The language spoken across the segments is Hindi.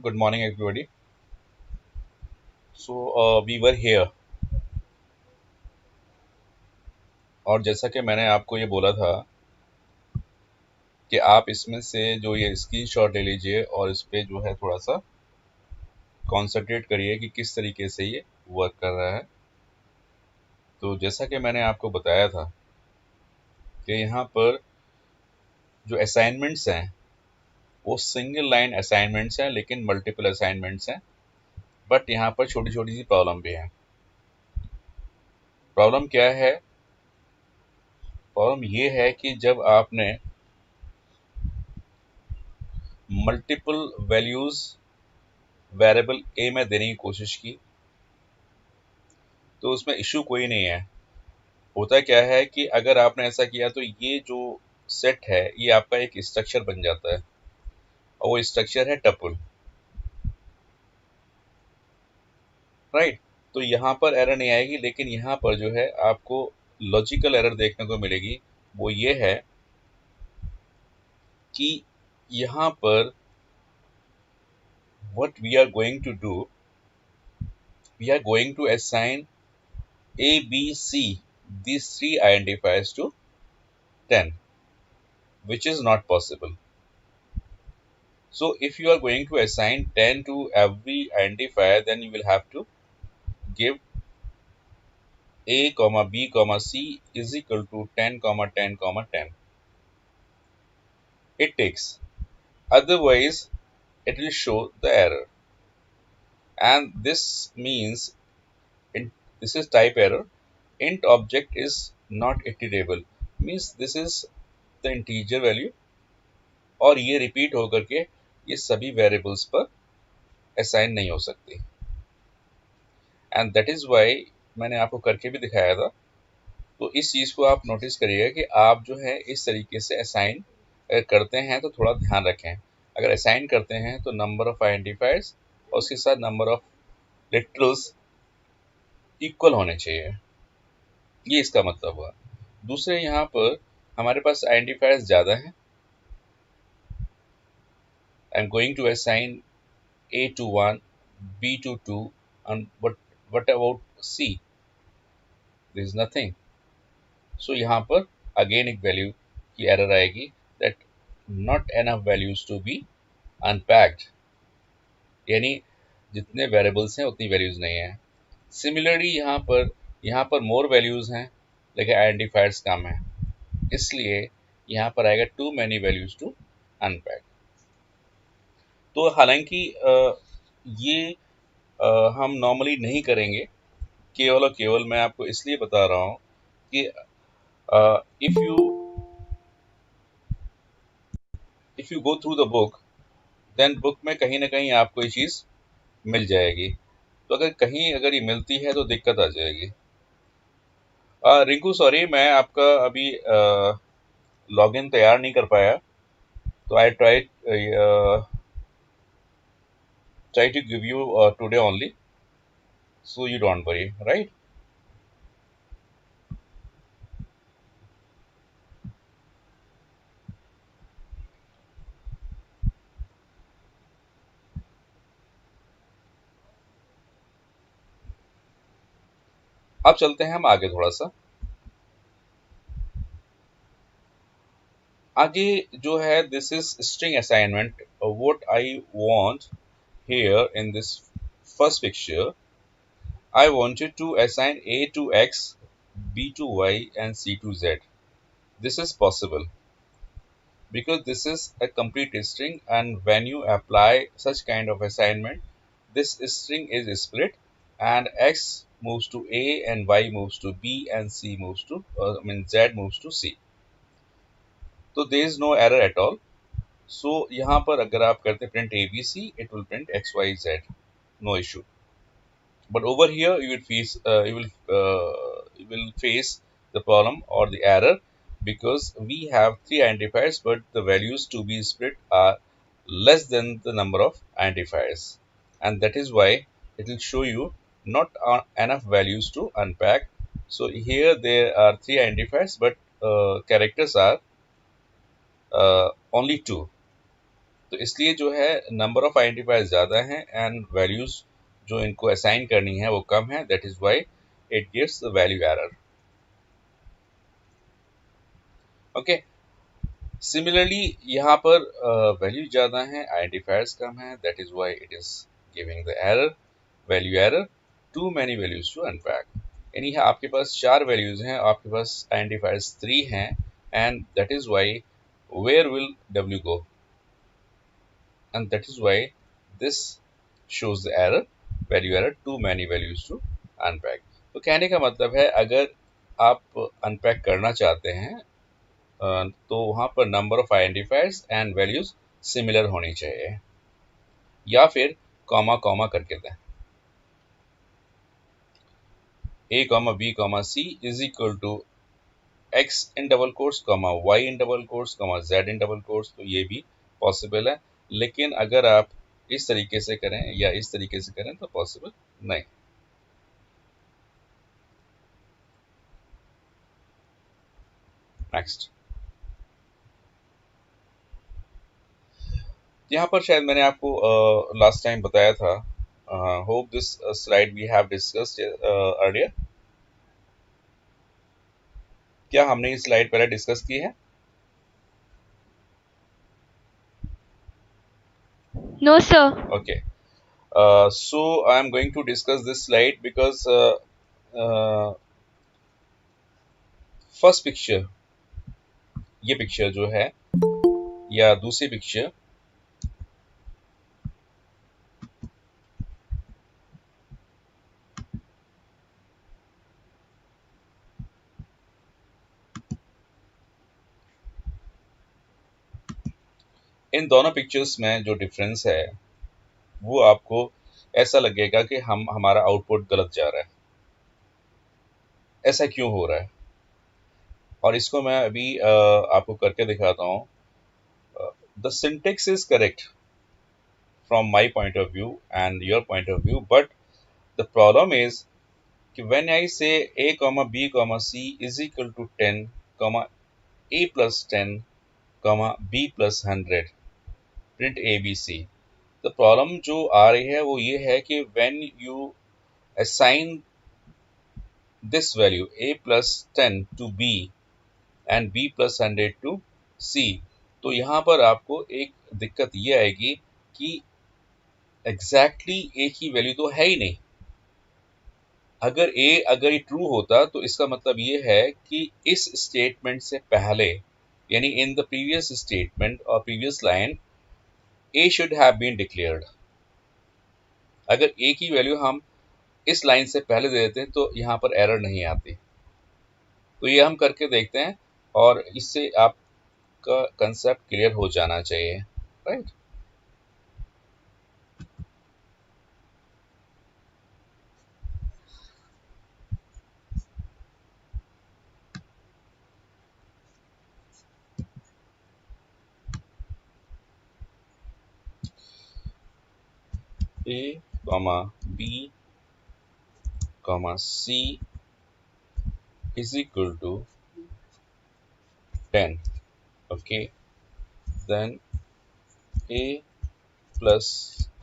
Good morning, everybody. We were here, और जैसा कि मैंने आपको ये बोला था कि आप इसमें से जो ये स्क्रीनशॉट ले लीजिए और इस पे जो है थोड़ा सा कॉन्सेंट्रेट करिए कि किस तरीके से ये वर्क कर रहा है। तो जैसा कि मैंने आपको बताया था कि यहाँ पर जो असाइनमेंट्स हैं वो सिंगल लाइन असाइनमेंट्स हैं, लेकिन मल्टीपल असाइनमेंट्स हैं। बट यहाँ पर छोटी छोटी सी प्रॉब्लम भी है। प्रॉब्लम क्या है? प्रॉब्लम ये है कि जब आपने मल्टीपल वैल्यूज वेरिएबल ए में देने की कोशिश की तो उसमें इशू कोई नहीं है। होता क्या है कि अगर आपने ऐसा किया तो ये जो सेट है ये आपका एक स्ट्रक्चर बन जाता है, और वो स्ट्रक्चर है टपल। राइट। तो यहाँ पर एरर नहीं आएगी, लेकिन यहाँ पर जो है आपको लॉजिकल एरर देखने को मिलेगी। वो ये है कि यहाँ पर what we are going to do, we are going to assign A B C these three identifiers to 10, which is not possible. So if you are going to assign 10 to every identifier, then you will have to give a comma b comma c is equal to 10 comma 10 comma 10. It takes. Otherwise, it will show the error. And this means this is type error. Int object is not iterable. Means this is the integer value, और ये रिपीट होकर के ये सभी वेरिएबल्स पर असाइन नहीं हो सकती। एंड दैट इज वाई मैंने आपको करके भी दिखाया था। तो इस चीज़ को आप नोटिस करिएगा कि आप जो है इस तरीके से असाइन करते हैं तो थोड़ा ध्यान रखें। अगर असाइन करते हैं तो नंबर ऑफ आइडेंटिफायर्स और उसके साथ नंबर ऑफ लिटरल्स इक्वल होने चाहिए, ये इसका मतलब हुआ। दूसरे यहाँ पर हमारे पास आइडेंटिफायर्स ज़्यादा हैं। I am going to assign A to 1, B to 2, and what about C? There is nothing. So यहाँ पर अगेन एक वैल्यू की एरर आएगी, that not enough values to be unpacked, यानी जितने वेरिएबल्स हैं उतनी वैल्यूज नहीं है। सिमिलरली यहाँ पर मोर वैल्यूज हैं लेकिन आइडेंटिफायर्स कम है, इसलिए यहाँ पर आएगा too many values to unpack. तो हालांकि ये हम नॉर्मली नहीं करेंगे, केवल और केवल मैं आपको इसलिए बता रहा हूँ कि if you go through the book, then book में कहीं ना कहीं आपको ये चीज़ मिल जाएगी। तो अगर ये मिलती है तो दिक्कत आ जाएगी। रिंकू सॉरी, मैं आपका अभी लॉगिन तैयार नहीं कर पाया, तो I try to give you today only, so you don't worry. Right. अब चलते हैं हम आगे थोड़ा सा। आगे जो है this is string assignment. What I want here in this first picture, I wanted to assign A to X, B to Y, and C to Z. This is possible because this is a complete string, and when you apply such kind of assignment, this string is split and X moves to A and Y moves to B and C moves to Z moves to C. So there is no error at all. So यहाँ पर अगर आप करते print ABC, it will print XYZ, no issue. But over here you will face the problem or the error, because we have three identifiers but the values to be split are less than the number of identifiers, and that is why it will show you not enough values to unpack. So here there are three identifiers but characters are only two. तो इसलिए जो है नंबर ऑफ आइडेंटिफायर्स ज़्यादा हैं एंड वैल्यूज जो इनको असाइन करनी है वो कम है, that is why it gives the value error. Okay, similarly यहाँ पर वैल्यू ज़्यादा है, आइडेंटिफायर्स कम है, that is why it is giving the error, value error, too many values to unpack. यानी आपके पास 4 वैल्यूज हैं, आपके पास आइडेंटिफायर्स 3 हैं, and that is why where will W गो, and that is why this shows the error, value error, too many values to unpack। तो कहने का मतलब है अगर आप अनपैक करना चाहते हैं तो वहां पर number of identifiers and values similar होनी चाहिए, या फिर कॉमा कॉमा करके दें, a comma b comma c is equal to x in double quotes comma y in double quotes comma z in double quotes. तो ये भी पॉसिबल है, लेकिन अगर आप इस तरीके से करें या इस तरीके से करें तो पॉसिबल नहीं। नेक्स्ट, यहाँ पर शायद मैंने आपको लास्ट टाइम बताया था, hope this slide we have discussed earlier. क्या हमने ये स्लाइड पहले डिस्कस की है? No, sir. Okay, so I am going to discuss this slide because first picture, ये पिक्चर जो है या दूसरी पिक्चर, इन दोनों पिक्चर्स में जो डिफरेंस है वो आपको ऐसा लगेगा कि हमारा आउटपुट गलत जा रहा है। ऐसा क्यों हो रहा है? और इसको मैं अभी आपको करके दिखाता हूँ। The syntax is correct from my point of view and your point of view, but the problem is when I say a comma b comma c is equal to 10 comma a plus 10 comma b plus 100 print abc, the problem जो आ रही है वो ये है कि when you assign this value a plus 10 to b and b plus 100 to c, तो यहाँ पर आपको एक दिक्कत ये आएगी कि एग्जैक्टली एक ही वैल्यू तो है ही नहीं। अगर ये ट्रू होता तो इसका मतलब ये है कि इस स्टेटमेंट से पहले, यानी इन द प्रीवियस स्टेटमेंट और previous line, a should have been declared. अगर ए की वैल्यू हम इस लाइन से पहले दे देते हैं तो यहाँ पर एरर नहीं आती। तो ये हम करके देखते हैं और इससे आपका कंसेप्ट क्लियर हो जाना चाहिए, right. A comma b comma c is equal to 10, okay, then a plus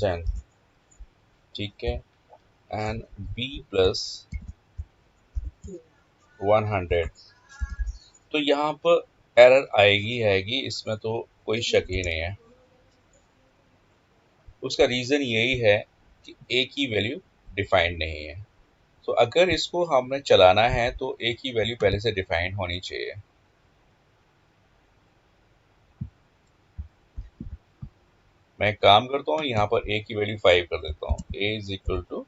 10, ठीक है, and b plus 100। तो यहाँ पर एरर आएगी, इसमें तो कोई शक ही नहीं है। उसका रीजन यही है कि a की वैल्यू डिफाइंड नहीं है। तो अगर इसको हमें चलाना है तो a की वैल्यू पहले से डिफाइंड होनी चाहिए। मैं एक काम करता हूँ, यहाँ पर a की वैल्यू 5 कर देता हूँ, a is equal to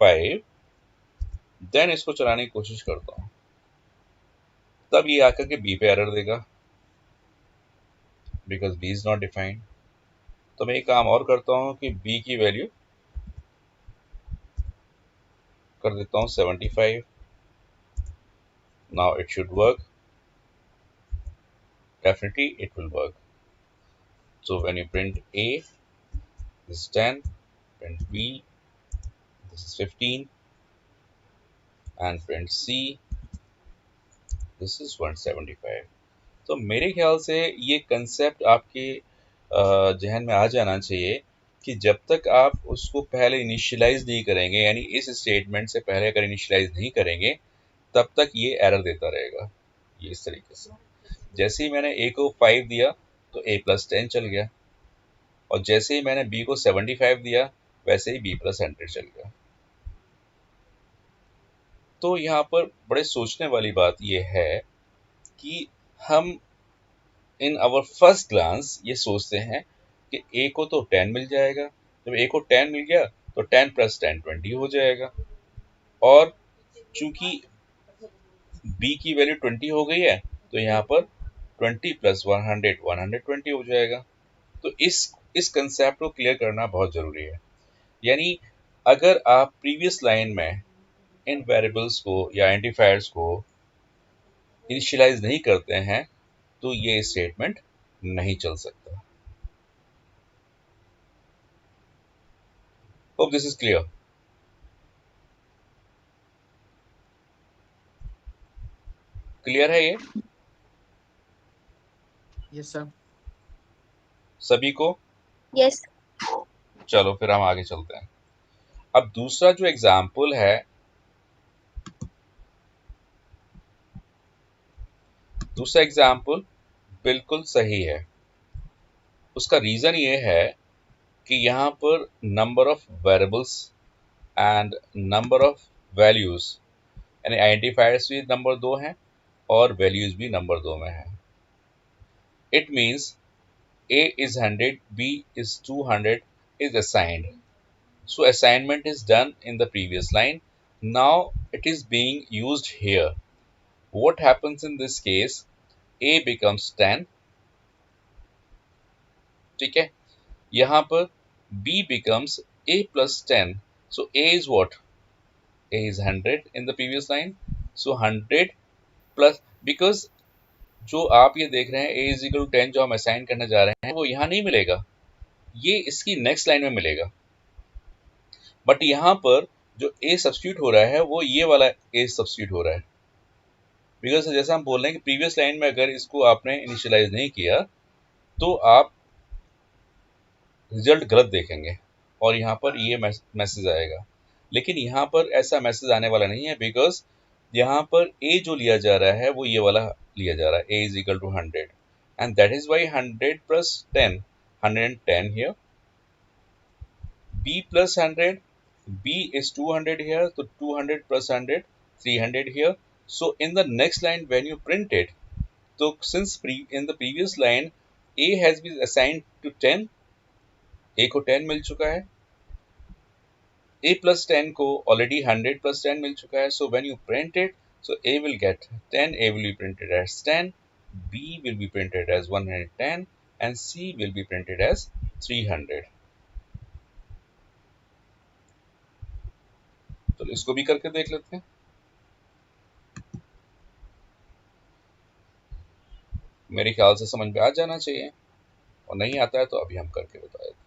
5, then इसको चलाने की कोशिश करता हूँ, तब ये आकर के b पे एरर देगा because b is not defined. तो मैं एक काम और करता हूँ कि b की वैल्यू कर देता हूँ 75। Now it should work, definitely it will work। So when you print a, this is 10, print b, this is 15, and print c, this is 175। तो मेरे ख्याल से ये कंसेप्ट आपके जहन में आ जाना चाहिए कि जब तक आप उसको पहले इनिशियलाइज नहीं करेंगे, यानी इस स्टेटमेंट से पहले अगर इनिशियलाइज नहीं करेंगे, तब तक ये एरर देता रहेगा। ये इस तरीके से जैसे ही मैंने a को 5 दिया तो a प्लस 10 चल गया, और जैसे ही मैंने b को 75 दिया वैसे ही b प्लस 100 चल गया। तो यहाँ पर बड़े सोचने वाली बात यह है कि हम इन आवर फर्स्ट ग्लांस ये सोचते हैं कि a को तो 10 मिल जाएगा, जब a को 10 मिल गया तो 10 प्लस 10 20 हो जाएगा, और चूंकि b की वैल्यू 20 हो गई है तो यहाँ पर 20 प्लस 100 120 हो जाएगा। तो इस कंसेप्ट को क्लियर करना बहुत जरूरी है। यानी अगर आप प्रीवियस लाइन में इन वेरिएबल्स को या आइडेंटिफायर्स को इनिशियलाइज नहीं करते हैं तो ये स्टेटमेंट नहीं चल सकता। Hope this is clear. Clear है ये यस सर। सभी को? यस। चलो फिर हम आगे चलते हैं। अब दूसरा जो एग्जाम्पल है, दूसरा एग्जाम्पल बिल्कुल सही है। उसका रीजन ये है कि यहाँ पर number of variables and number of values, यानी आइडेंटिफायर्स भी नंबर 2 हैं और वैल्यूज भी नंबर 2 में है। It means a is 100, b is 200 is assigned. So assignment is done in the previous line. Now it is being used here. What happens in this case? A becomes 10. ठीक है, यहाँ पर b becomes a plus 10. So a is what? A is 100 in the previous line. So 100 plus, because जो आप ये देख रहे हैं a is equal to 10 जो हम असाइन करने जा रहे हैं वो यहाँ नहीं मिलेगा, ये इसकी नेक्स्ट लाइन में मिलेगा। बट यहाँ पर जो a सब्स्टिट्यूट हो रहा है वो ये वाला a सब्स्टिट्यूट हो रहा है, बिकॉज जैसा हम बोल रहे हैं कि प्रीवियस लाइन में अगर इसको आपने इनिशियलाइज नहीं किया तो आप रिजल्ट गलत देखेंगे और यहाँ पर ये मैसेज आएगा। लेकिन यहाँ पर ऐसा मैसेज आने वाला नहीं है, बिकॉज यहाँ पर a जो लिया जा रहा है वो ये वाला लिया जा रहा है, a is equal to 100, and that is y 100 plus 10 110 here, b plus 100, b is 200 here, so 200 plus 100 300 here. So in the next line when you print it, so since in the previous line a has been assigned to 10, a को 10 मिल चुका है, a plus 10 को already 100 plus 10 मिल चुका है, so when you print it, so a will get 10, a will be printed as 10, b will be printed as 110, and c will be printed as 300. तो इसको भी करके देख लेते हैं। मेरे ख्याल से समझ में आ जाना चाहिए, और नहीं आता है तो अभी हम करके बता देते हैं।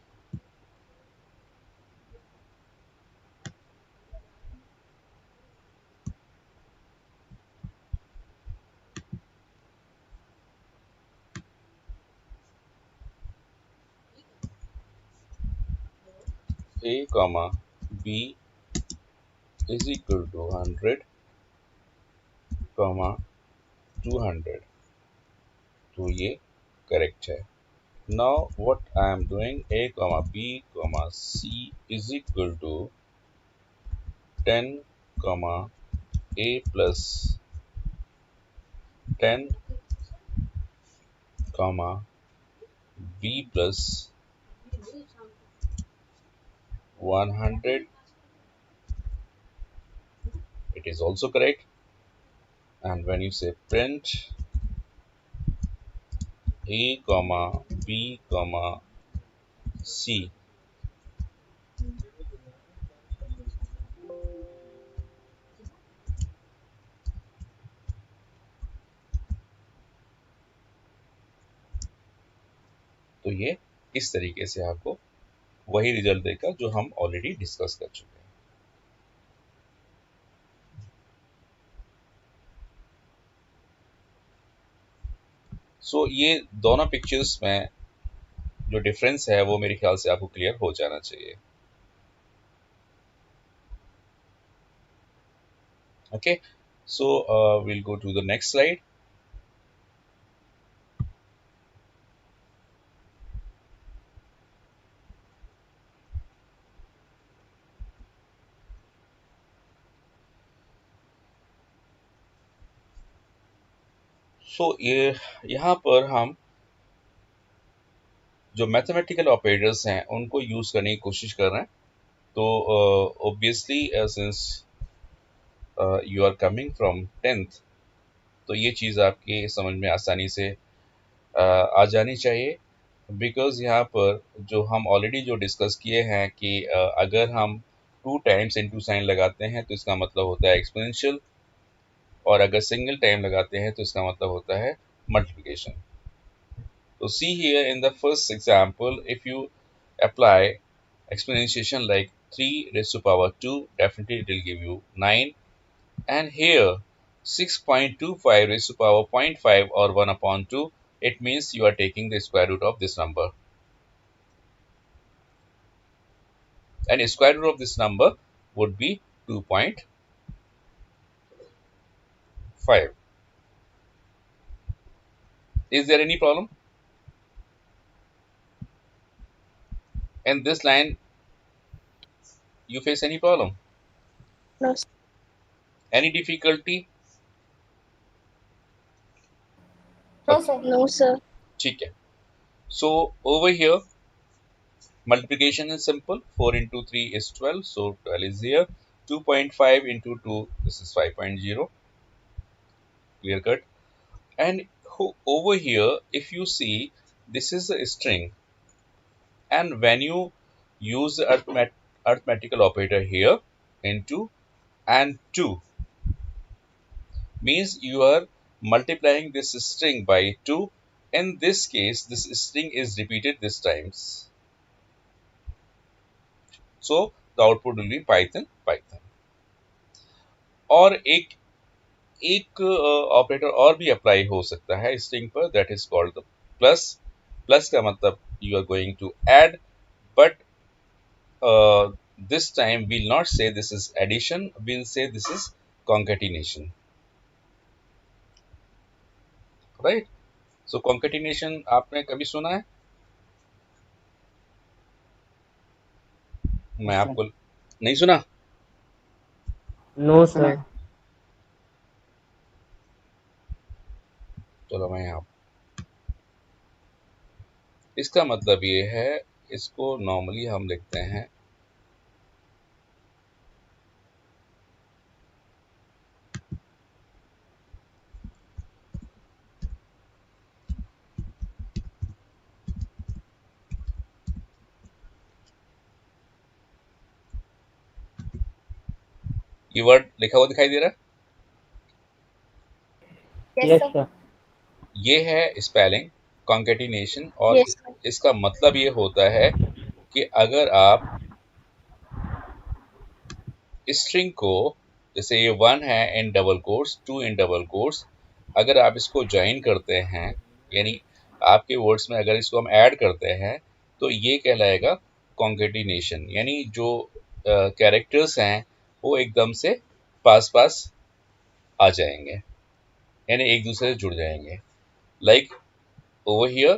a comma b is equal to 100 comma 200, तो ये करेक्ट है। Now what I am doing, a comma b comma c is equal to 10 comma a plus 10 comma b plus 100, it is also correct. And when you say print a comma b comma c, तो ये इस तरीके से आपको वही रिजल्ट देगा जो हम ऑलरेडी डिस्कस कर चुके हैं। सो ये दोनों पिक्चर्स में जो डिफरेंस है वो मेरे ख्याल से आपको क्लियर हो जाना चाहिए। Okay, so we'll go to the next slide. सो ये यहाँ पर हम जो मैथमेटिकल ऑपरेटर्स हैं उनको यूज करने की कोशिश कर रहे हैं। तो obviously since you are coming from 10th, तो ये चीज़ आपके समझ में आसानी से आ जानी चाहिए। बिकॉज यहाँ पर जो हम ऑलरेडी जो डिस्कस किए हैं कि अगर हम 2 टाइम्स इनटू साइन लगाते हैं तो इसका मतलब होता है एक्सपोनेंशियल, और अगर सिंगल टाइम लगाते हैं तो इसका मतलब होता है मल्टीप्लिकेशन। तो see here in the first example, if you apply exponentiation like 3 raised to power 2, definitely it will give you 9. And here 6.25 raised to power zero point 0.5 or 1 upon 2, it means you are taking the square root of this number. And the square root of this number would be 2.5. Is there any problem? In this line, you face any problem? No, Any difficulty? no, sir. No, sir. ठीक है. So over here, multiplication is simple. 4 into 3 is 12, so 12 is here. 2.5 into 2, this is 5.0. Clear cut. And over here, if you see, this is a string. And when you use the arithmetical operator here, into and 2, means you are multiplying this string by 2. In this case, this string is repeated this times. So the output will be Python, Python. और एक ऑपरेटर और भी अप्लाई हो सकता है स्ट्रिंग पर, that is called the plus. Plus का मतलब you are going to add, but this time we'll not say this is addition, we'll say this is concatenation, right? So concatenation आपने कभी सुना है? मैं आपको नहीं सुना? No sir. चलो मैं यहाँ, इसका मतलब ये है, इसको नॉर्मली हम लिखते हैं ये वर्ड लिखा हुआ दिखाई दे रहा है? Yes sir. ये है स्पेलिंग कॉन्केटिनेशन, और Yes, sir. इसका मतलब ये होता है कि अगर आप स्ट्रिंग को, जैसे ये 1 है in double quotes, 2 in double quotes, अगर आप इसको ज्वाइन करते हैं, यानी आपके वर्ड्स में अगर इसको हम ऐड करते हैं, तो ये कहलाएगा कॉन्केटिनेशन। यानी जो कैरेक्टर्स हैं वो एकदम से पास पास आ जाएंगे, यानी एक दूसरे से जुड़ जाएंगे। Like over here,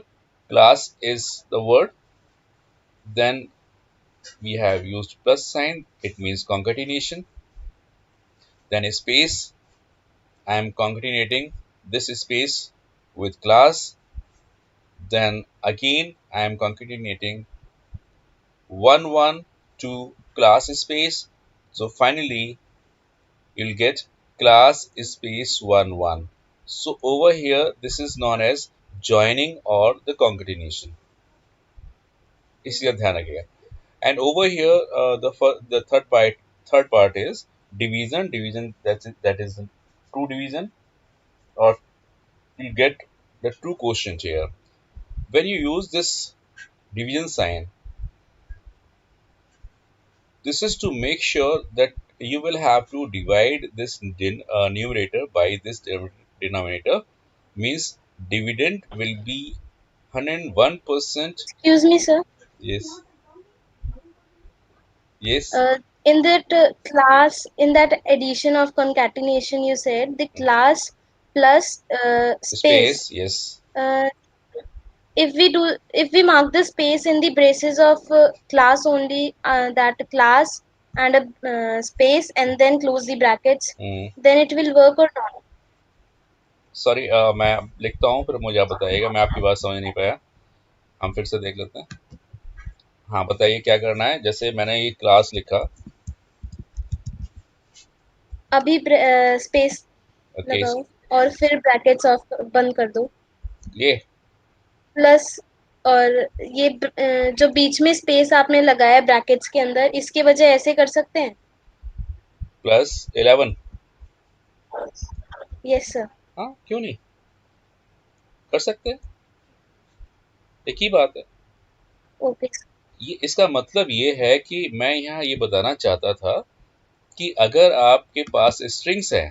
class is the word, then we have used plus sign, it means concatenation, then a space, I am concatenating this space with class, then again I am concatenating 1 to class space, so finally you'll get class space 1. So over here this is known as joining or the concatenation, इसलिए ध्यान रखिएगा। And over here, the third part is division. Division, that is true division, or you get the true quotient here. When you use this division sign, this is to make sure that you will have to divide this numerator by this denominator. Means dividend will be 101%. Excuse me, sir. Yes. Yes. In that class, in that addition of concatenation, you said the class plus space. Space. Yes. Uh, if we mark the space in the braces of class only, that class and a space, and then close the brackets, then it will work or not? Sorry, मैं लिखता हूँ, फिर मुझे आप बताइएगा, मैं आपकी बात समझ नहीं पाया, हम फिर से देख लेते हैं। हाँ, बताइए क्या करना है। जैसे मैंने ये क्लास लिखा, अभी स्पेस ओके, लगाओ और फिर ब्रैकेट्स ऑफ बंद कर दो, ये प्लस और ये जो बीच में स्पेस आपने लगाया ब्रैकेट्स के अंदर, इसकी वजह ऐसे कर सकते हैं? +11। Yes sir. हाँ, क्यों नहीं कर सकते, एक ही बात है। ओके। ये इसका मतलब ये है कि मैं यहाँ ये बताना चाहता था कि अगर आपके पास स्ट्रिंग्स है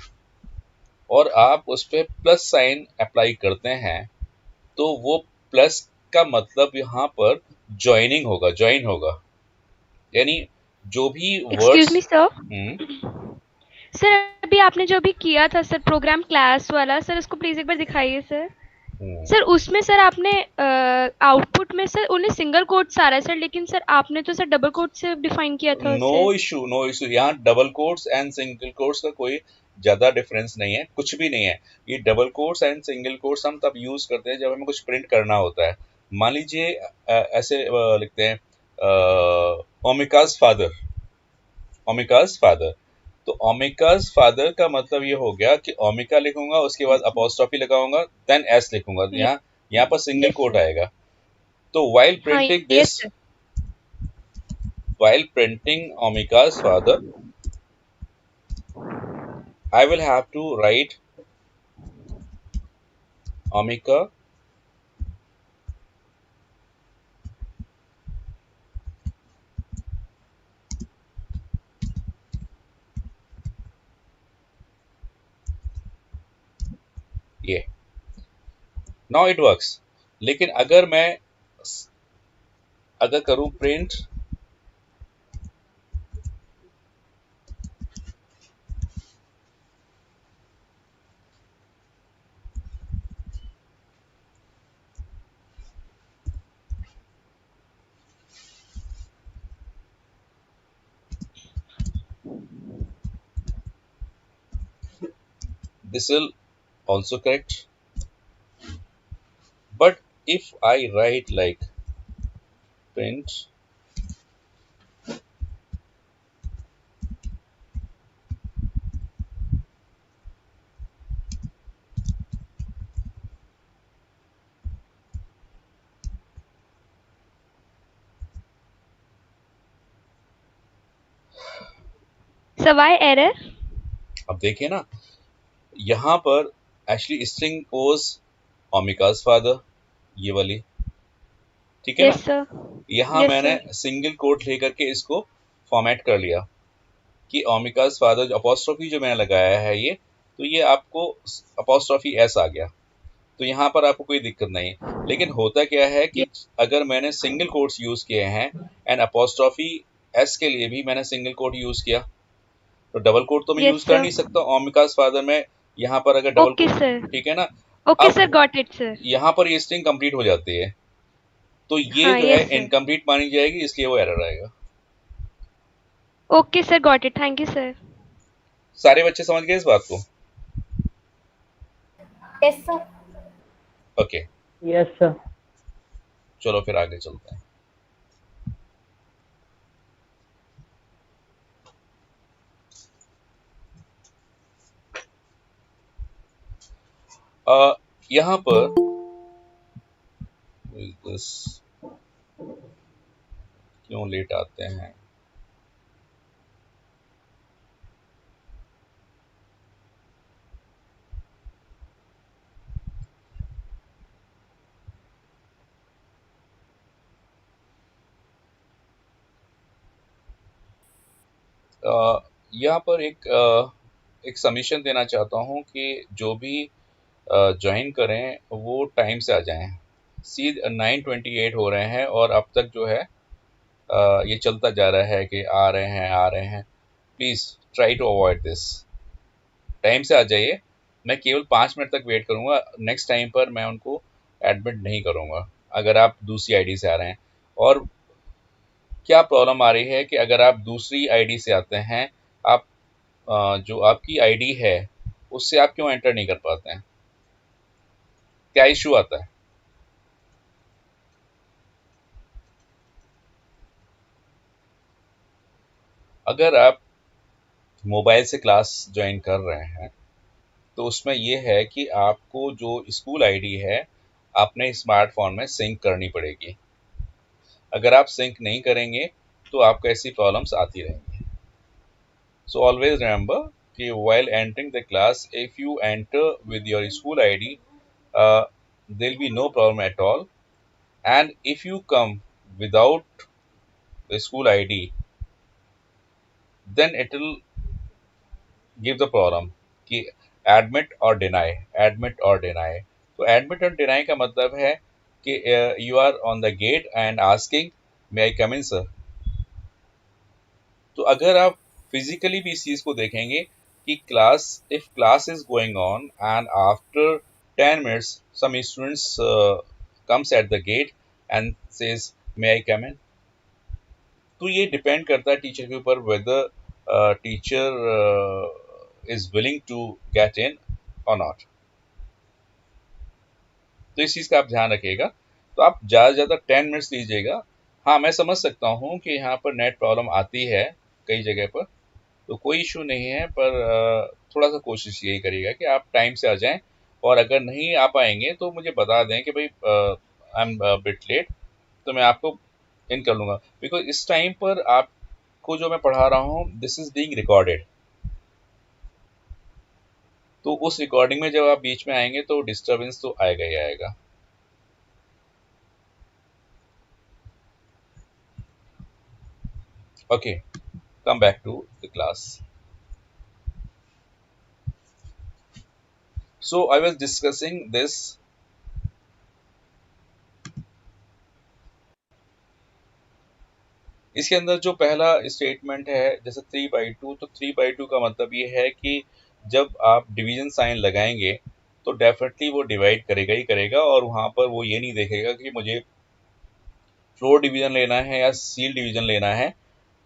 और आप उस पर प्लस साइन अप्लाई करते हैं, तो वो प्लस का मतलब यहाँ पर ज्वाइनिंग होगा, ज्वाइन होगा, यानी जो भी excuse words. Me sir, sir अभी आपने जो भी किया था सर प्रोग्राम क्लास वाला, सर उसको प्लीज एक बार दिखाइए सर। सर उसमें सर आपने आउटपुट में सर उन्हें सिंगल कोट्स आ रहा है सर, लेकिन सर आपने तो सर डबल कोट से डिफाइन किया था नो उसे। Issue, no issue. यहाँ double quotes and single quotes का कोई ज्यादा डिफरेंस नहीं है, कुछ भी नहीं है। ये double quotes and single quotes हम तब यूज करते हैं जब हमें कुछ प्रिंट करना होता है। मान लीजिए ऐसे लिखते हैं ओमिकाज फादर, ओमिकाज फादर। तो ओमिकाज फादर का मतलब ये हो गया कि ओमिका लिखूंगा, उसके बाद अपोस्ट्रोफी लगाऊंगा, देन एस लिखूंगा, यहाँ पर सिंगल कोट आएगा। तो वाइल हाँ printing yes this, sir. while printing Omika's father, I will have to write Omika ये। Now it works। लेकिन अगर मैं करूं print this will also correct, but if I write like print sir why error? अब देखिए ना, यहाँ पर एक्चुअली स्ट्रिंग वाज ओमिका's फादर, ये वाली, ठीक है ना। Yes sir. यहाँ यस मैंने सर। सिंगल कोट लेकर के इसको फॉर्मेट कर लिया कि ओमिका's फादर, अपोस्ट्रोफी जो मैंने लगाया है ये, तो ये आपको अपोस्ट्रोफी एस आ गया, तो यहाँ पर आपको कोई दिक्कत नहीं। लेकिन होता क्या है कि अगर मैंने सिंगल कोट्स यूज किए हैं एंड अपोस्ट्रोफी एस के लिए भी मैंने सिंगल कोट यूज किया, तो डबल कोट तो मैं यूज यस कर सर। नहीं सकता ओमिका's फादर में। यहाँ पर अगर डबल ओके कोट, सर। ठीक है ना। ओके सर, अब गॉट इट सर। यहाँ पर ये स्ट्रिंग कंप्लीट हो जाती है, तो ये हाँ जो है यस सर। इनकम्प्लीट मानी जाएगी, इसलिए वो एरर आएगा। Okay sir, got it, thank you sir. सारे बच्चे समझ गए इस बात को? Yes sir. Okay, yes sir. चलो फिर आगे चलते हैं। यहाँ पर क्यों लेट आते हैं? यहाँ पर एक सबमिशन देना चाहता हूँ कि जो भी ज्वाइन करें वो टाइम से आ जाएं। सी 9:28 हो रहे हैं और अब तक जो है ये चलता जा रहा है कि आ रहे हैं। Please try to avoid this. Time से आ जाइए। मैं केवल 5 मिनट तक वेट करूंगा। नेक्स्ट टाइम पर मैं उनको एडमिट नहीं करूंगा अगर आप दूसरी आईडी से आ रहे हैं। और क्या प्रॉब्लम आ रही है कि अगर आप दूसरी आईडी से आते हैं, आप जो आपकी आईडी है उससे आप क्यों एंटर नहीं कर पाते हैं? क्या इशू आता है? अगर आप मोबाइल से क्लास ज्वाइन कर रहे हैं तो उसमें ये है कि आपको जो स्कूल आईडी है अपने स्मार्टफोन में सिंक करनी पड़ेगी। अगर आप सिंक नहीं करेंगे तो आपको ऐसी प्रॉब्लम्स आती रहेंगी। सो ऑलवेज रिमेंबर कि while entering the class, if you enter with your school ID, there'll be no problem at all. And if you come without the school ID, then it will give the problem कि admit or deny। तो admit और deny का मतलब है कि you are on the gate and asking may I come in sir। तो अगर आप फिजिकली भी इस चीज को देखेंगे कि class if class is going on and after 10 minutes some students comes at the gate and says may I come in। तो ये डिपेंड करता है टीचर के ऊपर whether teacher is willing to get in और नॉट। तो इस चीज का आप ध्यान रखिएगा। तो आप ज्यादा से ज्यादा 10 मिनट्स लीजिएगा। हाँ, मैं समझ सकता हूँ कि यहाँ पर नेट प्रॉब्लम आती है कई जगह पर, तो कोई इशू नहीं है, पर थोड़ा सा कोशिश यही करिएगा कि आप टाइम से आ जाएं। और अगर नहीं आ पाएंगे तो मुझे बता दें कि भाई आई एम बिट लेट, तो मैं आपको इन कर लूंगा। बिकॉज इस टाइम पर आपको जो मैं पढ़ा रहा हूँ दिस इज बीइंग रिकॉर्डेड। तो उस रिकॉर्डिंग में जब आप बीच में आएंगे तो डिस्टरबेंस तो आएगा ही आएगा। Okay, come back to the class. So I was discussing this. इसके अंदर जो पहला स्टेटमेंट है जैसे 3/2, तो 3/2 का मतलब ये है कि जब आप डिवीजन साइन लगाएंगे तो डेफिनेटली वो डिवाइड करेगा ही करेगा, और वहां पर वो ये नहीं देखेगा कि मुझे फ्लोर डिवीजन लेना है या सील डिवीजन लेना है,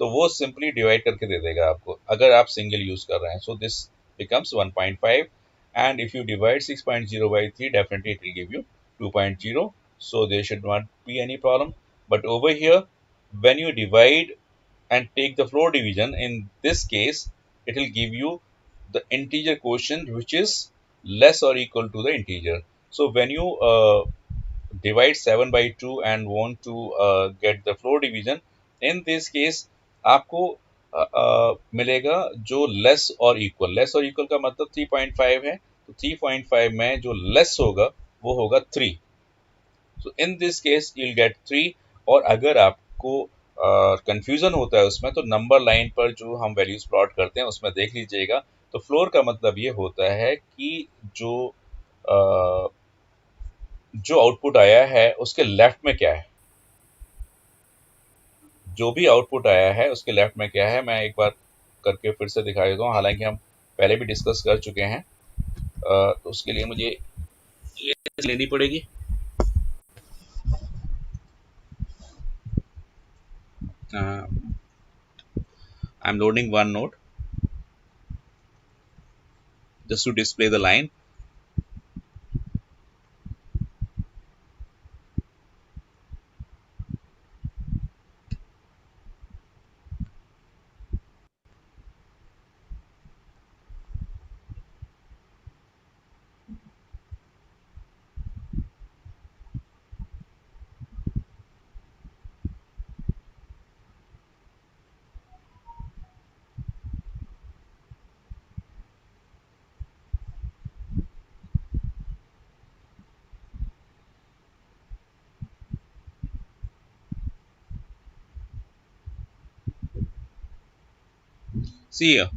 तो वो सिंपली डिवाइड करके दे देगा आपको अगर आप सिंगल यूज कर रहे हैं। So this becomes 1.5 and if you divide 6.0 by 3 definitely it will give you 2.0, so there should not be any problem। But over here when you divide and take the floor division, in this case it will give you the integer quotient which is less or equal to the integer। So when you divide 7 by 2 and want to get the floor division, in this case आपको मिलेगा जो लेस और इक्वल का मतलब 3.5 है, तो 3.5 में जो लेस होगा वो होगा 3। So in this case you will get 3। और अगर आपको कंफ्यूजन होता है उसमें, तो नंबर लाइन पर जो हम वैल्यूज प्लॉट करते हैं उसमें देख लीजिएगा। तो फ्लोर का मतलब ये होता है कि जो आउटपुट आया है उसके लेफ्ट में क्या है, जो भी आउटपुट आया है उसके लेफ्ट में क्या है। मैं एक बार करके फिर से दिखा देता हूँ, हालांकि हम पहले भी डिस्कस कर चुके हैं। तो उसके लिए मुझे ये लेनी पड़ेगी। I am loading one note just to display the line। See here,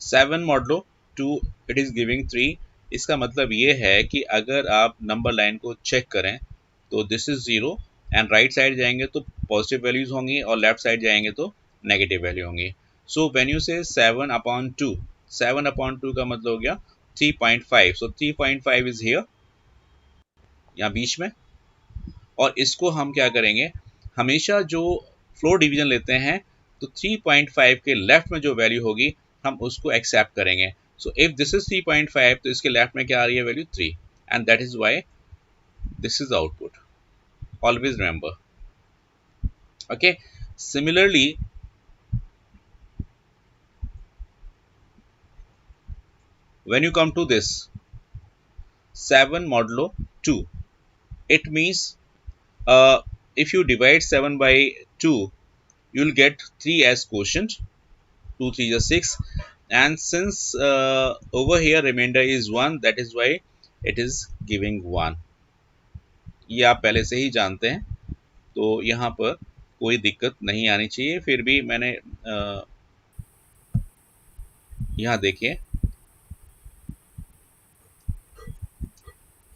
7 modulo 2 it is giving 3, इसका मतलब ये है कि अगर आप नंबर लाइन को चेक करें तो this is 0 and right side जाएंगे तो पॉजिटिव वैल्यूज होंगी और लेफ्ट साइड जाएंगे तो नेगेटिव वैल्यू होंगी। सो व्हेन यू से 7/2, 7/2 का मतलब हो गया 3.5, सो 3.5 इज हियर, यहाँ बीच में। और इसको हम क्या करेंगे, हमेशा जो फ्लोर डिवीजन लेते हैं तो 3.5 के लेफ्ट में जो वैल्यू होगी हम उसको एक्सेप्ट करेंगे। सो इफ दिस इज 3.5 तो इसके लेफ्ट में क्या आ रही है value 3, and that is why this is output. Always remember, okay. Similarly when you come to this 7 modulo 2, it means if you divide 7 by 2 you'll get 3 as quotient, 2 3 is 6, and since over here remainder is 1, that is why it is giving 1। ये आप पहले से ही जानते हैं, तो यहाँ पर कोई दिक्कत नहीं आनी चाहिए। फिर भी मैंने यहाँ देखिए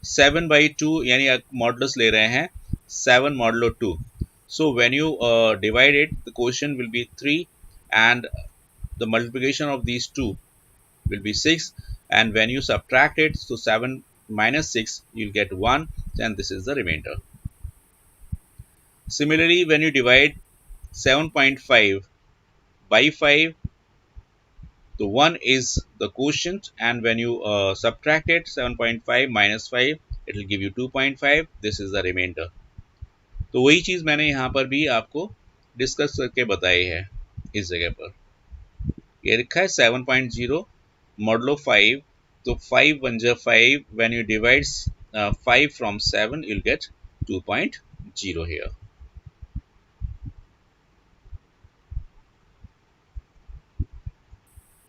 7/2 यानी मॉडुलस ले रहे हैं 7 modulo 2। So when you divide it, the quotient will be 3 and the multiplication of these two will be 6, and when you subtract it, so 7 minus 6 you'll get 1, and this is the remainder. Similarly, when you divide 7.5 by 5, the 1 is the quotient, and when you subtract it, 7.5 minus 5, it will give you 2.5, this is the remainder। तो वही चीज मैंने यहाँ पर भी आपको डिस्कस करके बताई है। इस जगह पर ये लिखा है 7.0 modulo 5, तो 5 1 जा 5, when you divide 5 from 7 you'll get 2.0 here।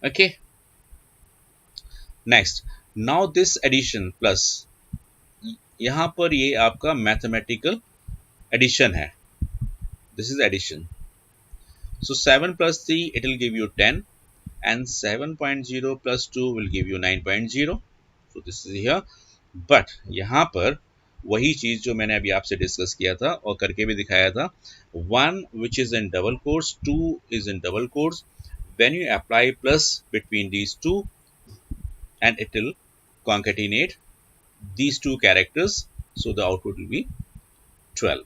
Okay, next, now this addition plus, यहाँ पर ये आपका मैथमेटिकल एडिशन है, this is addition। So 7 plus 3 it will give you 10, and 7.0 plus 2 will give you 9.0, so this is here। but यहाँ पर वही चीज जो मैंने अभी आपसे डिस्कस किया था और करके भी दिखाया था, 1 which is in double quotes, 2 is in double quotes, when you apply plus between these two and it will concatenate these two characters, so the output will be 12।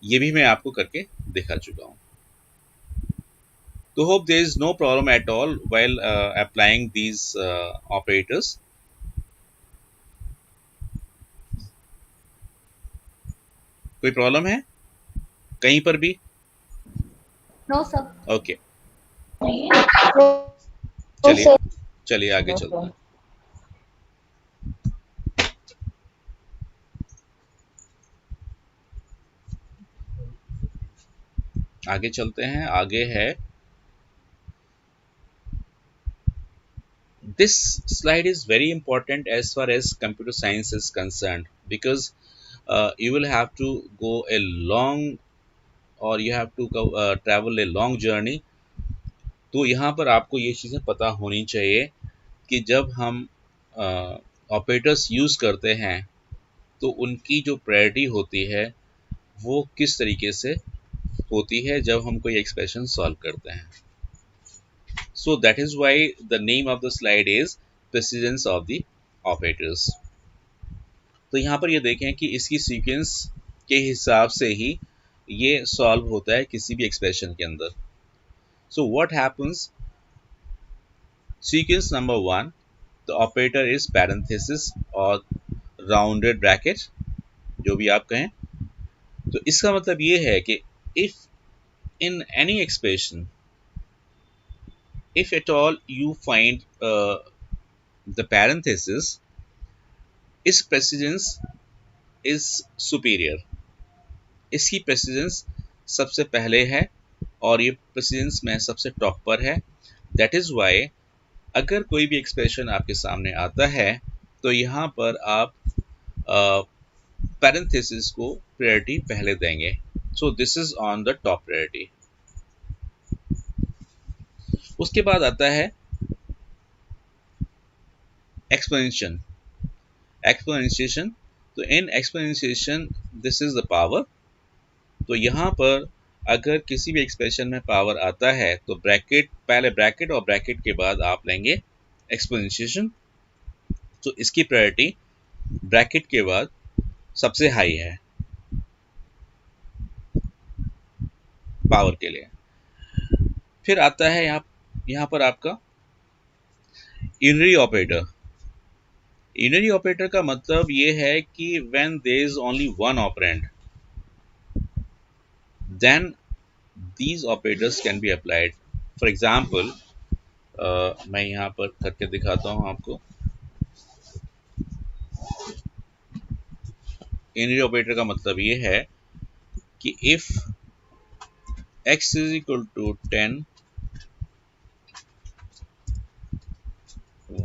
ये भी मैं आपको करके दिखा चुका हूं। तो hope there is no problem at all while applying these operators। कोई प्रॉब्लम है कहीं पर भी? No sir. ओके, चलिए आगे चलते हैं। आगे चलते हैं, आगे है this slide is very important as far as computer science is concerned, because you will have to go a long, or you have to go travel a long journey। तो यहाँ पर आपको ये चीज़ें पता होनी चाहिए कि जब हम ऑपरेटर्स यूज़ करते हैं तो उनकी जो प्रायोरिटी होती है वो किस तरीके से होती है जब हम कोई एक्सप्रेशन सॉल्व करते हैं। So that is why the name of the slide is precedence of the operators। तो यहाँ पर ये देखें कि इसकी सीक्वेंस के हिसाब से ही ये सॉल्व होता है किसी भी एक्सप्रेशन के अंदर। So what happens? Sequence number 1, the operator is parenthesis or rounded bracket, जो भी आप कहें। तो इसका मतलब ये है कि if in any expression, if at all you find the parenthesis, its precedence is superior। इसकी precedence सबसे पहले है और ये precedence में सबसे टॉप पर है। That is why अगर कोई भी एक्सप्रेशन आपके सामने आता है तो यहाँ पर आप parenthesis को प्रायोरिटी पहले देंगे। So this is on the top priority। उसके बाद आता है एक्सपोनेंशियल एक्सपोनेंशिएशन। तो in exponentiation this is the power. तो यहाँ पर अगर किसी भी एक्सप्रेशन में पावर आता है तो ब्रैकेट, पहले ब्रैकेट और ब्रैकेट के बाद आप लेंगे एक्सपोनेंशिएशन। तो इसकी प्रायोरिटी ब्रैकेट के बाद सबसे हाई है पावर के लिए। फिर आता है यहाँ पर आपका यूनरी ऑपरेटर। यूनरी ऑपरेटर का मतलब ये है कि when there is only one operand then these operators can be applied. For example, मैं यहाँ पर करके दिखाता हूँ आपको। यूनरी ऑपरेटर का मतलब ये है कि if x is equal to 10,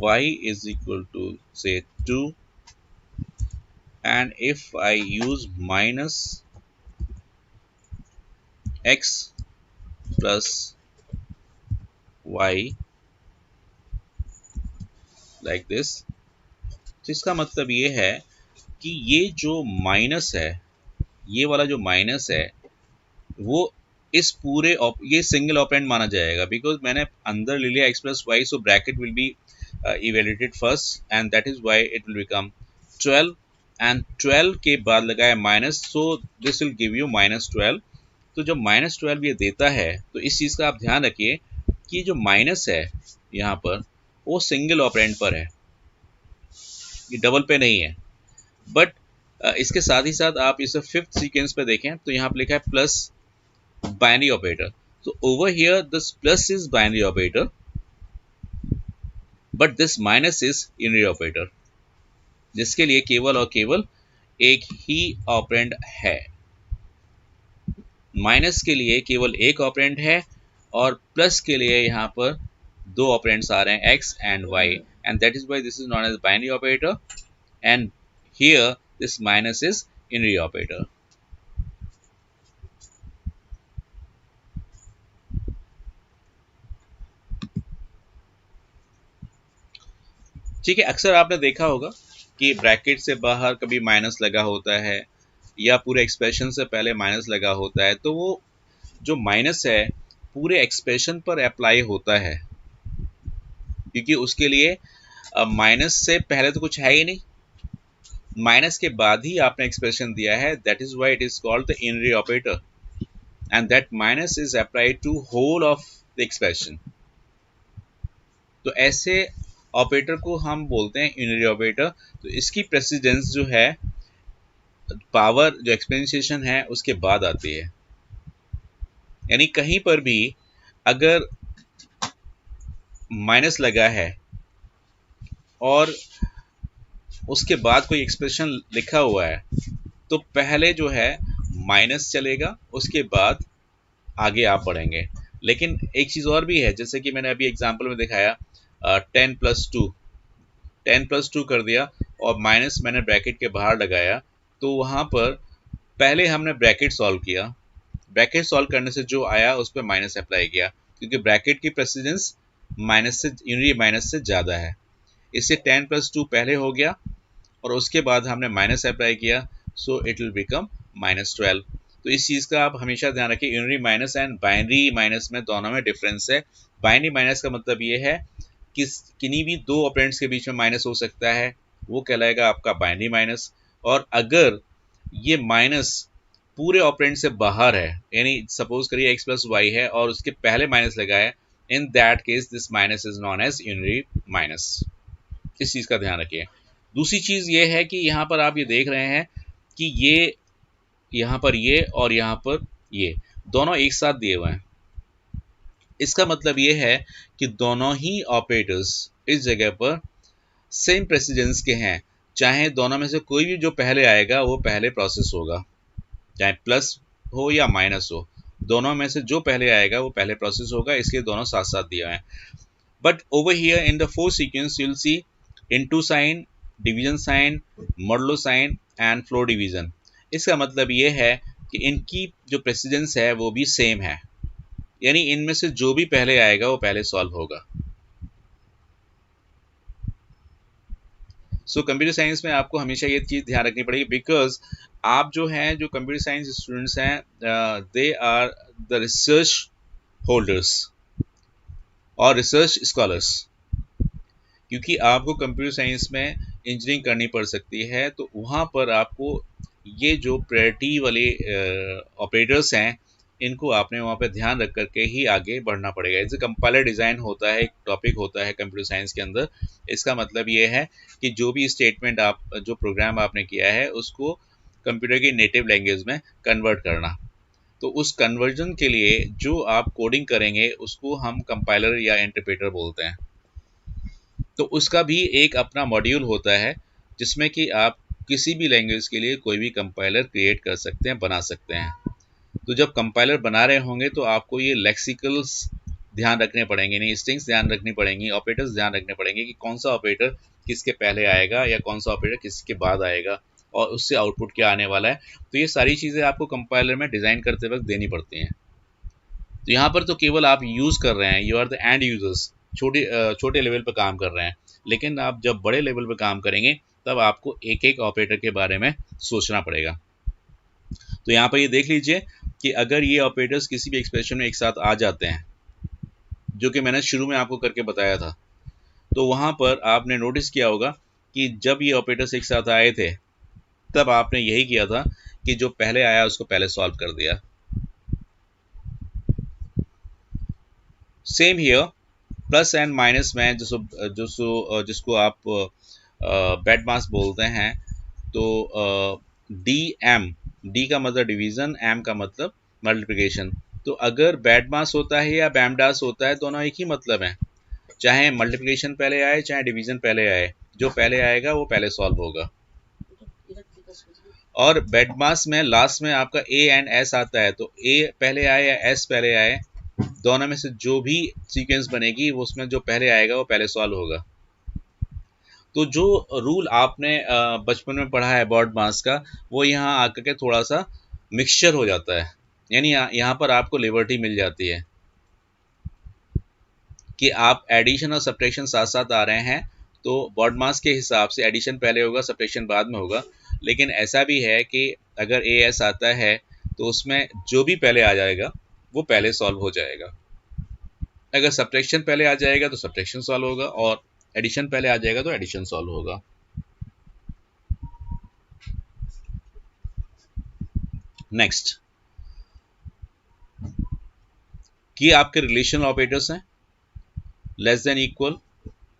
y is equal to say 2, and if I use minus x plus y like this, तो इसका मतलब ये है कि ये जो माइनस है, ये वाला जो माइनस है वो इस पूरे ये सिंगल ऑपरेंड माना जाएगा, बिकॉज मैंने अंदर ले लिया x plus y, so bracket will be evaluated first and that is why it will become 12 and 12 के बाद लगाया minus, so this will give you -12। तो जब -12 ये देता है तो इस चीज़ का आप ध्यान रखिए कि जो माइनस है यहाँ पर वो सिंगल ऑपरेंड पर है, ये डबल पे नहीं है। बट इसके साथ ही साथ आप इसे फिफ्थ सीक्वेंस पे देखें तो यहाँ पर लिखा है plus binary operator. So over here this plus is binary operator, but this minus is unary operator, जिसके लिए केवल और केवल एक ही ऑपरेंड है। माइनस के लिए केवल एक ऑपरेंड है और प्लस के लिए यहाँ पर दो ऑपरेंड्स आ रहे हैं x and y, and that is why this is known as binary operator, and here this minus is unary operator. ठीक है, अक्सर आपने देखा होगा कि ब्रैकेट से बाहर कभी माइनस लगा होता है या पूरे एक्सप्रेशन से पहले माइनस लगा होता है, तो वो जो माइनस है पूरे एक्सप्रेशन पर अप्लाई होता है, क्योंकि उसके लिए माइनस से पहले तो कुछ है ही नहीं, माइनस के बाद ही आपने एक्सप्रेशन दिया है। That is why it is called the unary operator and that minus is applied to whole of the expression. तो ऐसे ऑपरेटर को हम बोलते हैं यूनरी ऑपरेटर। तो इसकी प्रेसिडेंस जो है पावर जो एक्सपोनेंशिएशन है उसके बाद आती है, यानी कहीं पर भी अगर माइनस लगा है और उसके बाद कोई एक्सप्रेशन लिखा हुआ है तो पहले जो है माइनस चलेगा, उसके बाद आगे आप बढ़ेंगे। लेकिन एक चीज़ और भी है, जैसे कि मैंने अभी एग्जांपल में दिखाया 10 + 2 कर दिया और माइनस मैंने ब्रैकेट के बाहर लगाया, तो वहाँ पर पहले हमने ब्रैकेट सॉल्व किया, ब्रैकेट सॉल्व करने से जो आया उस पर माइनस अप्लाई किया, क्योंकि ब्रैकेट की प्रेसिडेंस माइनस से यूनरी माइनस से ज़्यादा है। इससे 10 + 2 पहले हो गया और उसके बाद हमने माइनस अप्लाई किया, सो इट विल बिकम -12। तो इस चीज़ का आप हमेशा ध्यान रखिए, unary minus and binary minus में दोनों में डिफरेंस है। बाइनरी माइनस का मतलब ये है कि किन्हीं भी दो ऑपरेंड्स के बीच में माइनस हो सकता है, वो कहलाएगा आपका बाइनरी माइनस। और अगर ये माइनस पूरे ऑपरेंड से बाहर है, यानी सपोज करिए x + y है और उसके पहले माइनस लगा है, in that case this minus is known as unary minus. इस चीज़ का ध्यान रखिए। दूसरी चीज़ ये है कि यहाँ पर आप ये देख रहे हैं कि ये यहाँ पर ये और यहाँ पर ये दोनों एक साथ दिए हुए हैं। इसका मतलब ये है कि दोनों ही ऑपरेटर्स इस जगह पर सेम प्रेसिडेंस के हैं, चाहे दोनों में से कोई भी जो पहले आएगा वो पहले प्रोसेस होगा, चाहे प्लस हो या माइनस हो, दोनों में से जो पहले आएगा वो पहले प्रोसेस होगा, इसलिए दोनों साथ साथ दिए हैं। But over here in the fourth sequence you will see into sign, division sign, modulo sign and floor division. इसका मतलब ये है कि इनकी जो प्रेसिडेंस है वो भी सेम है, यानी इनमें से जो भी पहले आएगा वो पहले सॉल्व होगा। सो कंप्यूटर साइंस में आपको हमेशा ये चीज़ ध्यान रखनी पड़ेगी, बिकॉज आप जो हैं, जो कंप्यूटर साइंस स्टूडेंट्स हैं, they are the research holders और रिसर्च स्कॉलर्स। क्योंकि आपको कंप्यूटर साइंस में इंजीनियरिंग करनी पड़ सकती है, तो वहाँ पर आपको ये जो प्रायोरिटी वाले ऑपरेटर्स हैं, इनको आपने वहाँ पे ध्यान रख करके ही आगे बढ़ना पड़ेगा। जैसे कंपाइलर डिज़ाइन होता है, एक टॉपिक होता है कंप्यूटर साइंस के अंदर। इसका मतलब ये है कि जो भी स्टेटमेंट आप, जो प्रोग्राम आपने किया है, उसको कंप्यूटर की नेटिव लैंग्वेज में कन्वर्ट करना। तो उस कन्वर्जन के लिए जो आप कोडिंग करेंगे, उसको हम कंपाइलर या इंटरप्रेटर बोलते हैं। तो उसका भी एक अपना मॉड्यूल होता है, जिसमें कि आप किसी भी लैंग्वेज के लिए कोई भी कंपाइलर क्रिएट कर सकते हैं, बना सकते हैं। तो जब कंपाइलर बना रहे होंगे तो आपको ये लेक्सिकल्स ध्यान रखने पड़ेंगे, नहीं स्ट्रिंग्स ध्यान रखनी पड़ेंगी, ऑपरेटर्स ध्यान रखने पड़ेंगे कि कौन सा ऑपरेटर किसके पहले आएगा या कौन सा ऑपरेटर किसके बाद आएगा और उससे आउटपुट क्या आने वाला है। तो ये सारी चीज़ें आपको कंपाइलर में डिज़ाइन करते वक्त देनी पड़ती हैं। तो यहाँ पर तो केवल आप यूज़ कर रहे हैं, you are the end users, छोटे लेवल पर काम कर रहे हैं। लेकिन आप जब बड़े लेवल पर काम करेंगे, तब आपको एक एक ऑपरेटर के बारे में सोचना पड़ेगा। तो यहाँ पर ये देख लीजिए कि अगर ये ऑपरेटर्स किसी भी एक्सप्रेशन में एक साथ आ जाते हैं, जो कि मैंने शुरू में आपको करके बताया था, तो वहाँ पर आपने नोटिस किया होगा कि जब ये ऑपरेटर्स एक साथ आए थे, तब आपने यही किया था कि जो पहले आया उसको पहले सॉल्व कर दिया। Same here, plus and minus में जिसको आप बेड मास बोलते हैं, तो डी का मतलब डिवीज़न, एम का मतलब मल्टीप्लिकेशन। तो अगर बेड मास होता है या बैमडास होता है, दोनों एक ही मतलब है। चाहे मल्टीप्लिकेशन पहले आए चाहे डिवीज़न पहले आए, जो पहले आएगा वो पहले सॉल्व होगा। और बेड मास में लास्ट में आपका ए एंड एस आता है, तो ए पहले आए या एस पहले आए, दोनों में से जो भी सीक्वेंस बनेगी वो उसमें जो पहले आएगा वो पहले सॉल्व होगा। तो जो रूल आपने बचपन में पढ़ा है बॉड मास का, वो यहाँ आकर के थोड़ा सा मिक्सचर हो जाता है। यानी यहाँ पर आपको लिबर्टी मिल जाती है कि आप एडिशन और सब्ट्रैक्शन साथ साथ आ रहे हैं, तो बॉड मास के हिसाब से एडिशन पहले होगा, सब्ट्रैक्शन बाद में होगा। लेकिन ऐसा भी है कि अगर ए एस आता है तो उसमें जो भी पहले आ जाएगा वो पहले सॉल्व हो जाएगा। अगर सब्ट्रैक्शन पहले आ जाएगा तो सब्ट्रैक्शन सॉल्व होगा, और एडिशन पहले आ जाएगा तो एडिशन सॉल्व होगा। नेक्स्ट, ये आपके रिलेशनल ऑपरेटर्स हैं, less than, equal,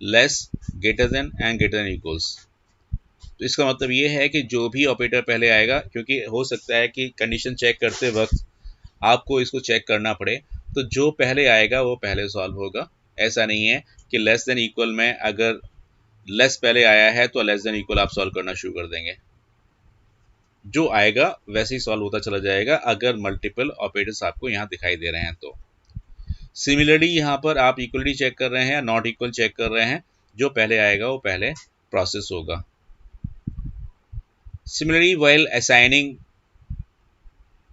less, greater than and greater than equals. तो इसका मतलब ये है कि जो भी ऑपरेटर पहले आएगा, क्योंकि हो सकता है कि कंडीशन चेक करते वक्त आपको इसको चेक करना पड़े, तो जो पहले आएगा वो पहले सॉल्व होगा। ऐसा नहीं है कि लेस देन इक्वल में अगर लेस पहले आया है तो लेस देन इक्वल आप सॉल्व करना शुरू कर देंगे। जो आएगा वैसे ही सॉल्व होता चला जाएगा, अगर मल्टीपल ऑपरेटर्स आपको यहाँ दिखाई दे रहे हैं तो। सिमिलरली यहाँ पर आप इक्वलिटी चेक कर रहे हैं या नॉट इक्वल चेक कर रहे हैं, जो पहले आएगा वो पहले प्रोसेस होगा। Similarly while assigning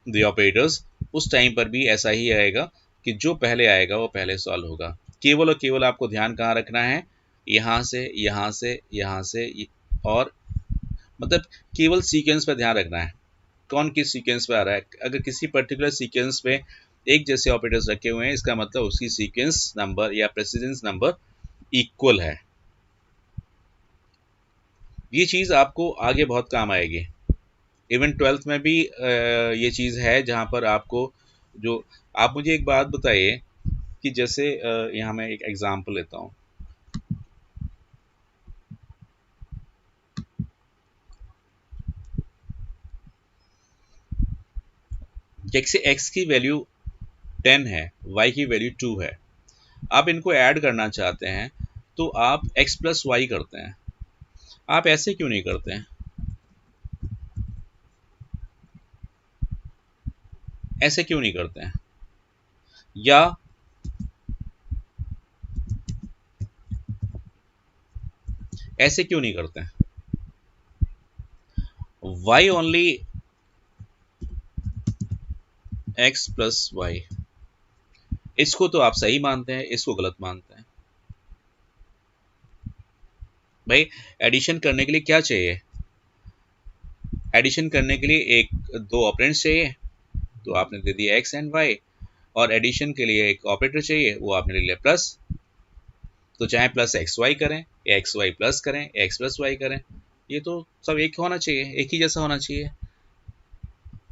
the operators, उस टाइम पर भी ऐसा ही आएगा कि जो पहले आएगा वो पहले सॉल्व होगा। केवल और केवल आपको ध्यान कहाँ रखना है, यहाँ से यहाँ से यहाँ से, और मतलब केवल सीक्वेंस पर ध्यान रखना है, कौन किस सीक्वेंस पे आ रहा है। अगर किसी पर्टिकुलर सीक्वेंस पे एक जैसे ऑपरेटर्स रखे हुए हैं, इसका मतलब उसकी सीक्वेंस नंबर या प्रेसिडेंस नंबर इक्वल है। ये चीज़ आपको आगे बहुत काम आएगी। इवन 12th में भी ये चीज़ है, जहाँ पर आपको जो, आप मुझे एक बात बताइए कि जैसे यहाँ मैं एक एग्जांपल लेता हूँ। जैसे x की वैल्यू 10 है, y की वैल्यू 2 है, आप इनको ऐड करना चाहते हैं तो आप x प्लस वाई करते हैं। आप ऐसे क्यों नहीं करते हैं? ऐसे क्यों नहीं करते हैं? या ऐसे क्यों नहीं करते हैं? y only x plus y, इसको तो आप सही मानते हैं, इसको गलत मानते हैं। भाई एडिशन करने के लिए क्या चाहिए? एडिशन करने के लिए दो ऑपरेंड्स चाहिए, तो आपने दे दिया x एंड y, और एडिशन के लिए एक ऑपरेटर चाहिए, वो आपने ले लिया प्लस। तो चाहे प्लस एक्स वाई करें या एक्स वाई प्लस करें या एक्स प्लस वाई करें, ये तो सब एक होना चाहिए, एक ही जैसा होना चाहिए,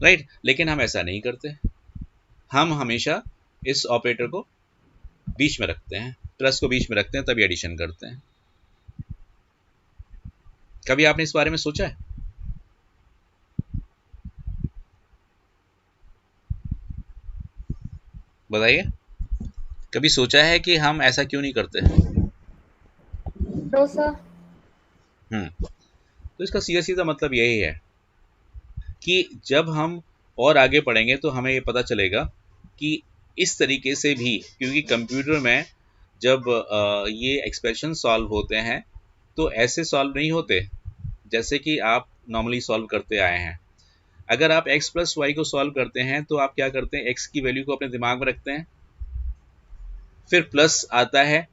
राइट। लेकिन हम ऐसा नहीं करते, हम हमेशा इस ऑपरेटर को बीच में रखते हैं, प्लस को बीच में रखते हैं, तभी एडिशन करते हैं। कभी आपने इस बारे में सोचा है? बताइए, कभी सोचा है कि हम ऐसा क्यों नहीं करते? No sir. तो इसका सीधा सीधा मतलब यही है कि जब हम और आगे पढ़ेंगे तो हमें ये पता चलेगा कि इस तरीके से भी, क्योंकि कंप्यूटर में जब ये एक्सप्रेशन सॉल्व होते हैं तो ऐसे सॉल्व नहीं होते जैसे कि आप नॉर्मली सॉल्व करते आए हैं। अगर आप x प्लस वाई को सॉल्व करते हैं तो आप क्या करते हैं, x की वैल्यू को अपने दिमाग में रखते हैं, फिर प्लस आता है,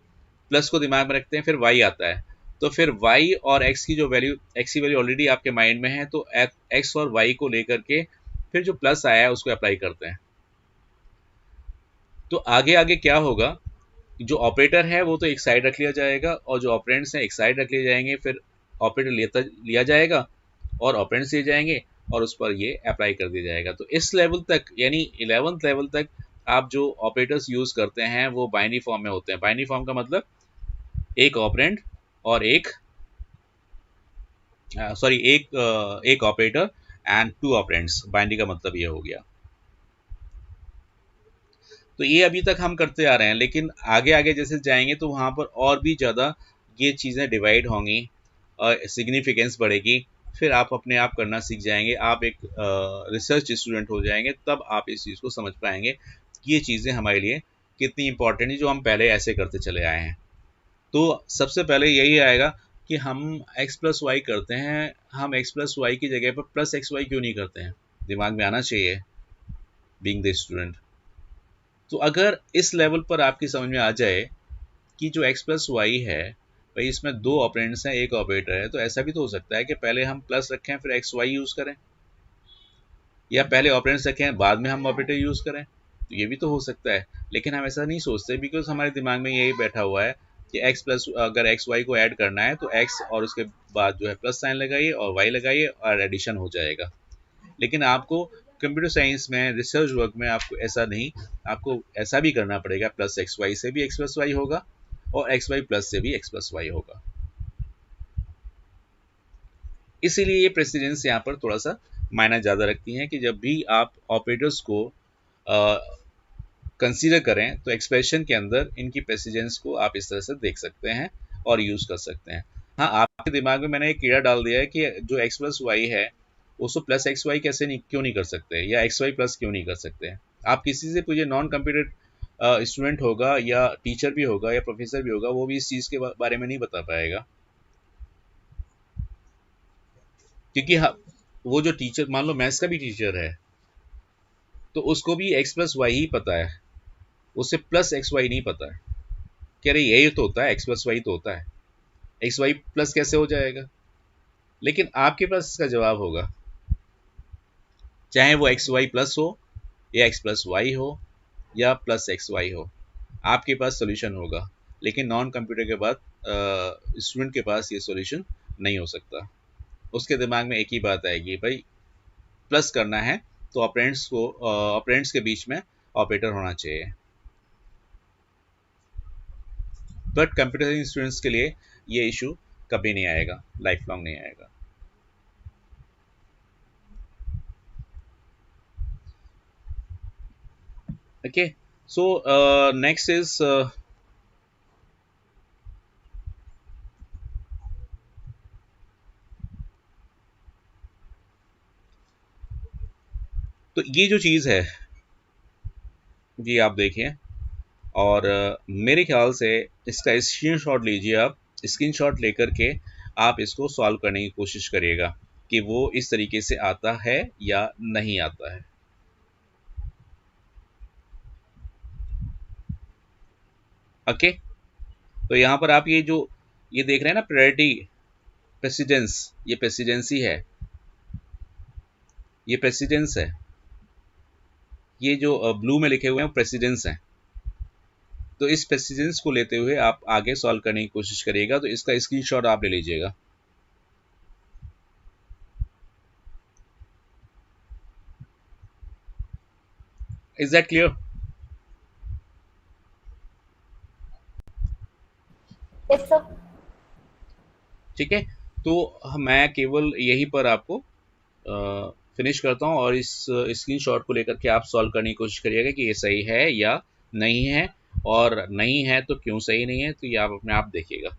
प्लस को दिमाग में रखते हैं, फिर y आता है, तो फिर y और x की जो वैल्यू, x की वैल्यू ऑलरेडी आपके माइंड में है, तो x और y को लेकर के फिर जो प्लस आया है उसको अप्लाई करते हैं। तो आगे आगे क्या होगा, जो ऑपरेटर है वो तो एक साइड रख लिया जाएगा, और जो ऑपरेंड्स हैं एक साइड रख लिए जाएंगे, फिर ऑपरेटर लिया जाएगा और ऑपरेंड्स लिए जाएंगे और उस पर ये अप्लाई कर दिया जाएगा। तो इस लेवल तक, यानी 11th लेवल तक आप जो ऑपरेटर्स यूज करते हैं वो बाइनरी फॉर्म में होते हैं। बाइनरी फॉर्म का मतलब एक ऑपरेंड और एक operator and two operands, binary का मतलब ये हो गया। तो ये अभी तक हम करते आ रहे हैं, लेकिन आगे आगे जैसे जाएंगे तो वहाँ पर और भी ज़्यादा ये चीज़ें डिवाइड होंगी और सिग्निफिकेंस बढ़ेगी, फिर आप अपने आप करना सीख जाएंगे, आप एक रिसर्च स्टूडेंट हो जाएंगे, तब आप इस चीज़ को समझ पाएंगे कि ये चीज़ें हमारे लिए कितनी इंपॉर्टेंट है जो हम पहले ऐसे करते चले आए हैं। तो सबसे पहले यही आएगा कि हम x प्लस वाई करते हैं, हम x प्लस वाई की जगह पर प्लस एक्स वाई क्यों नहीं करते हैं, दिमाग में आना चाहिए बीइंग द स्टूडेंट। तो अगर इस लेवल पर आपकी समझ में आ जाए कि जो x प्लस वाई है भाई इसमें दो ऑपरेंड्स हैं एक ऑपरेटर है, तो ऐसा भी तो हो सकता है कि पहले हम प्लस रखें फिर एक्स वाई यूज़ करें, या पहले ऑपरेंड्स रखें बाद में हम ऑपरेटर यूज़ करें, तो ये भी तो हो सकता है। लेकिन हम ऐसा नहीं सोचते बिकॉज हमारे दिमाग में यही बैठा हुआ है कि x प्लस, अगर एक्स वाई को ऐड करना है तो x और उसके बाद जो है प्लस साइन लगाइए और y लगाइए और एडिशन हो जाएगा। लेकिन आपको कंप्यूटर साइंस में, रिसर्च वर्क में आपको ऐसा नहीं, आपको ऐसा भी करना पड़ेगा, प्लस एक्स वाई से भी एक्स प्लस वाई होगा और एक्स वाई प्लस से भी एक्स प्लस वाई होगा। इसीलिए ये प्रेसिडेंस यहाँ पर थोड़ा सा मायना ज़्यादा रखती हैं कि जब भी आप ऑपरेटर्स को कंसीडर करें तो एक्सप्रेशन के अंदर इनकी प्रेसिडेंस को आप इस तरह से देख सकते हैं और यूज़ कर सकते हैं। हाँ, आपके दिमाग में मैंने एक कीड़ा डाल दिया है कि जो एक्स प्लस वाई है उसको प्लस एक्स वाई कैसे नहीं, क्यों नहीं कर सकते, या एक्स वाई प्लस क्यों नहीं कर सकते। आप किसी से पूछिए, नॉन कंप्यूटर स्टूडेंट होगा या टीचर भी होगा या प्रोफेसर भी होगा, वो भी इस चीज़ के बारे में नहीं बता पाएगा, क्योंकि वो जो टीचर, मान लो मैथ्स का भी टीचर है, तो उसको भी एक्स प्लस वाई ही पता है, उसे प्लस एक्स वाई नहीं पता है। कह रहे यही तो होता है, एक्स प्लस वाई तो होता है, एक्स वाई प्लस कैसे हो जाएगा। लेकिन आपके पास इसका जवाब होगा, चाहे वो एक्स वाई प्लस हो या एक्स प्लस वाई हो या प्लस एक्स वाई हो, आपके पास सोल्यूशन होगा। लेकिन नॉन कंप्यूटर के बाद स्टूडेंट के पास ये सोल्यूशन नहीं हो सकता। उसके दिमाग में एक ही बात आएगी, भाई प्लस करना है तो ऑपरेंड्स के बीच में ऑपरेटर होना चाहिए। बट कंप्यूटर स्टूडेंट्स के लिए ये इशू कभी नहीं आएगा, लाइफ लॉन्ग नहीं आएगा। Okay, so next is तो ये जो चीज़ है ये आप देखिए, और मेरे ख्याल से इसका स्क्रीनशॉट लीजिए, आप स्क्रीनशॉट लेकर के आप इसको सॉल्व करने की कोशिश करिएगा कि वो इस तरीके से आता है या नहीं आता है। ओके, तो यहाँ पर आप ये देख रहे हैं ना, प्रायोरिटी प्रेसिडेंस, ये प्रेसिडेंसी है, ये प्रेसिडेंस है, ये जो ब्लू में लिखे हुए हैं प्रेसिडेंस हैं। तो इस प्रेसिडेंस को लेते हुए आप आगे सॉल्व करने की कोशिश करिएगा। तो इसका स्क्रीनशॉट आप ले लीजिएगा। Is that clear? Yes sir. ठीक है, तो मैं केवल यहीं पर आपको फिनिश करता हूँ और इस स्क्रीनशॉट को लेकर के आप सॉल्व करने की कोशिश करिएगा कि ये सही है या नहीं है, और नहीं है तो क्यों सही नहीं है, तो ये आप अपने आप देखिएगा।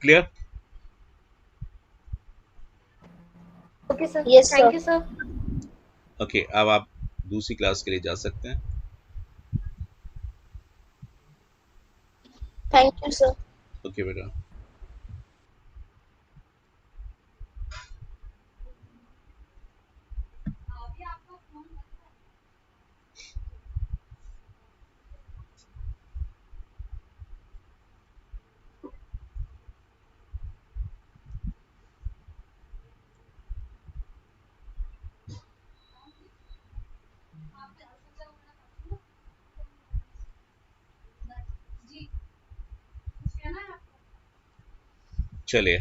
Clear? Okay sir, yes thank you sir. Okay, अब आप दूसरी क्लास के लिए जा सकते हैं। Thank you sir. ओके बेटा। चलिए